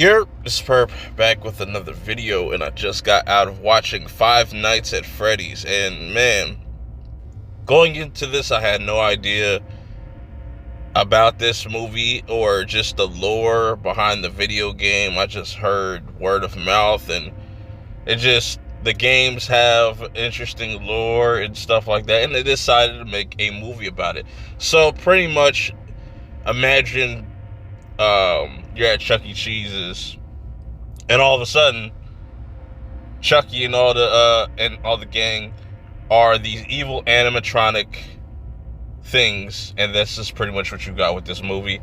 Here, this Perp back with another video, and I just got out of watching Five Nights at Freddy's, and man, going into this, I had no idea about this movie or just the lore behind the video game. I just heard word of mouth, and the games have interesting lore and stuff like that, and they decided to make a movie about it. So pretty much, imagine you're at Chuck E. Cheese's, and all of a sudden, Chucky and all the gang are these evil animatronic things, and this is pretty much what you got with this movie.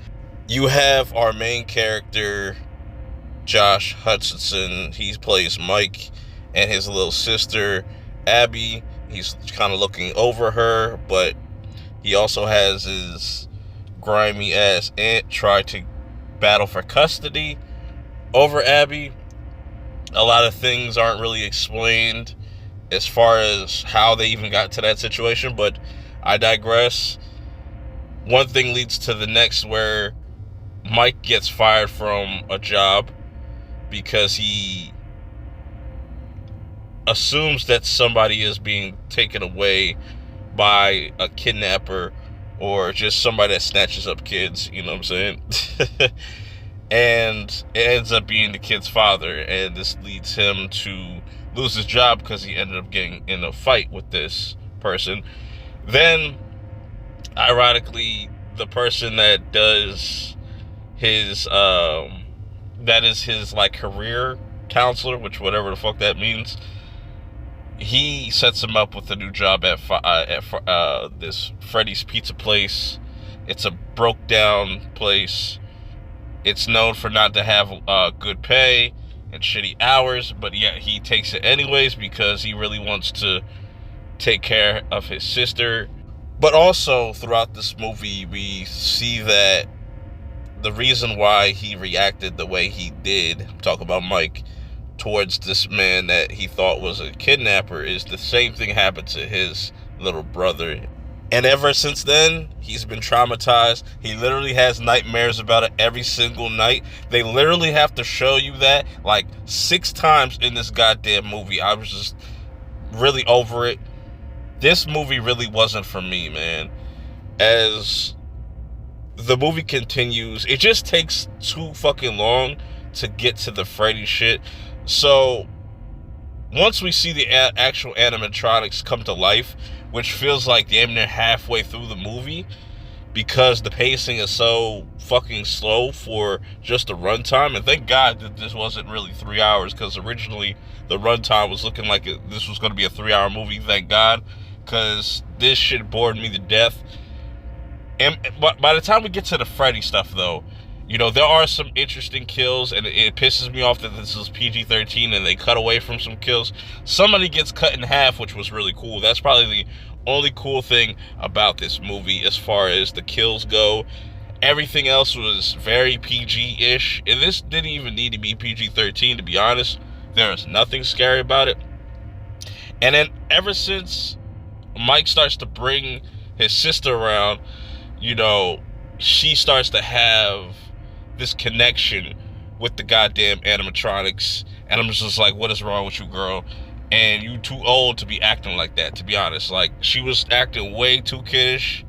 You have our main character, Josh Hutcherson. He plays Mike, and his little sister, Abby. He's kind of looking over her, but he also has his grimy ass aunt try to battle for custody over Abby. A lot of things aren't really explained as far as how they even got to that situation, but I digress. One thing leads to the next, where Mike gets fired from a job because he assumes that somebody is being taken away by a kidnapper or just somebody that snatches up kids, you know what I'm saying? And it ends up being the kid's father, and this leads him to lose his job because he ended up getting in a fight with this person. Then, ironically, the person that does his, that is his, like, career counselor, which whatever the fuck that means, he sets him up with a new job at this Freddy's pizza place. It's a broke down place. It's known for not to have good pay and shitty hours, but yet he takes it anyways because he really wants to take care of his sister. But also, throughout this movie, we see that the reason why he reacted the way he did, talk about Mike, towards this man that he thought was a kidnapper, is the same thing happened to his little brother. And ever since then, he's been traumatized. He literally has nightmares about it every single night. They literally have to show you that like 6 times in this goddamn movie. I was just really over it. This movie really wasn't for me, man. As the movie continues, it just takes too fucking long to get to the Freddy shit. So once we see the actual animatronics come to life, which feels like damn near halfway through the movie, because the pacing is so fucking slow for just a runtime. And thank God that this wasn't really 3 hours, because originally the runtime was looking like this was going to be a 3-hour movie. Thank God, because this shit bored me to death. And by the time we get to the Freddy stuff, though, you know, there are some interesting kills, and it pisses me off that this is PG-13 and they cut away from some kills. Somebody gets cut in half, which was really cool. That's probably the only cool thing about this movie as far as the kills go. Everything else was very PG-ish, and this didn't even need to be PG-13, to be honest. There is nothing scary about it. And then ever since Mike starts to bring his sister around, you know, she starts to have this connection with the goddamn animatronics, and I'm just like, what is wrong with you, girl? And you too old to be acting like that, to be honest. Like, she was acting way too kiddish,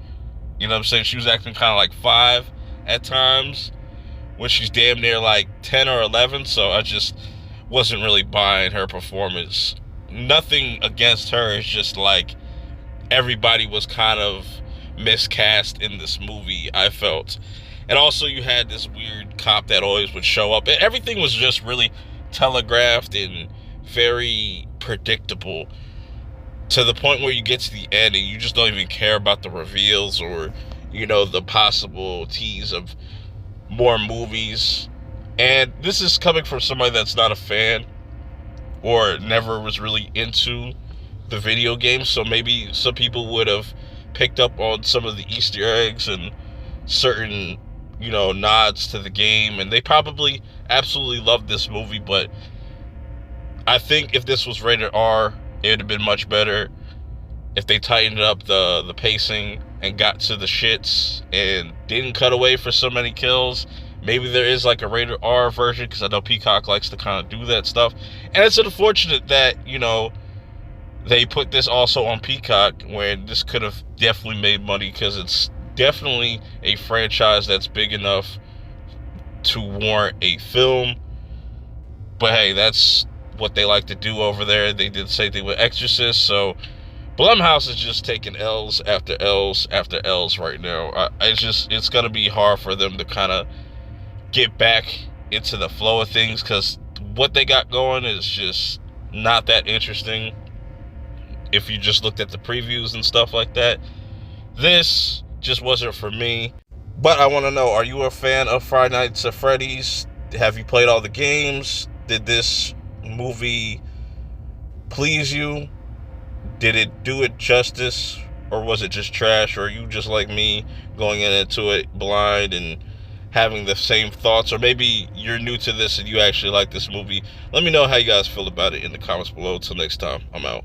you know what I'm saying? She was acting kind of like 5 at times, when she's damn near like 10 or 11, so I just wasn't really buying her performance. Nothing against her, it's just like, everybody was kind of miscast in this movie, I felt. And also, you had this weird cop that always would show up. Everything was just really telegraphed and very predictable, to the point where you get to the end and you just don't even care about the reveals or, you know, the possible tease of more movies. And this is coming from somebody that's not a fan or never was really into the video game, so maybe some people would have picked up on some of the Easter eggs and certain, you know, nods to the game, and they probably absolutely loved this movie. But I think if this was rated R, it would have been much better if they tightened up the pacing and got to the shits and didn't cut away for so many kills. Maybe there is like a rated R version, because I know Peacock likes to kind of do that stuff. And it's unfortunate that, they put this also on Peacock, where this could have definitely made money, because it's definitely a franchise that's big enough to warrant a film. But hey, that's what they like to do over there. They did the same thing with Exorcist, so Blumhouse is just taking L's after L's after L's right now. It's going to be hard for them to kind of get back into the flow of things, because what they got going is just not that interesting if you just looked at the previews and stuff like that. This just wasn't for me. But I want to know, are you a fan of Five Nights at Freddy's? Have you played all the games? Did this movie please you? Did it do it justice? Or was it just trash? Or are you just like me, going into it blind and having the same thoughts? Or maybe you're new to this and you actually like this movie. Let me know how you guys feel about it in the comments below. Till next time, I'm out.